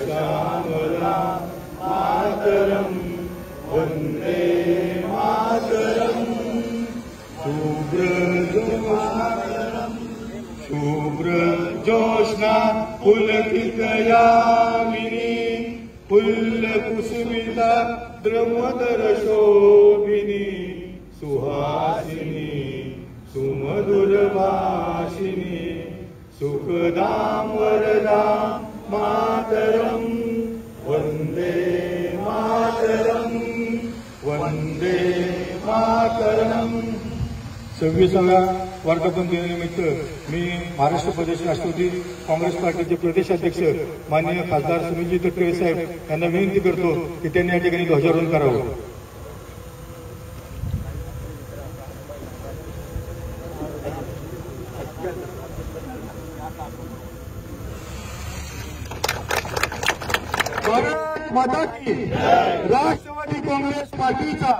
श्यामला मातरम वंदे मातरम शुभ्र जोष्णा पुलकित यामिनी पुल्लकुसुमिता द्रवदर शोभिनी सुहासिनी सुमधुर भाषिनी सुखदां वरदां मातरं वंदे मातरं वंदे मातरं। 26व्या वर्धापन दिनानिमित्त मी महाराष्ट्र प्रदेश राष्ट्रवादी काँग्रेस पार्टीचे प्रदेशाध्यक्ष माननीय खासदार सुनीलजी तटकरे साहेब यांना विनंती करतो की त्यांनी या ठिकाणी ध्वजारोहण करावं। भारत माता की राष्ट्रवादी काँग्रेस पार्टीचा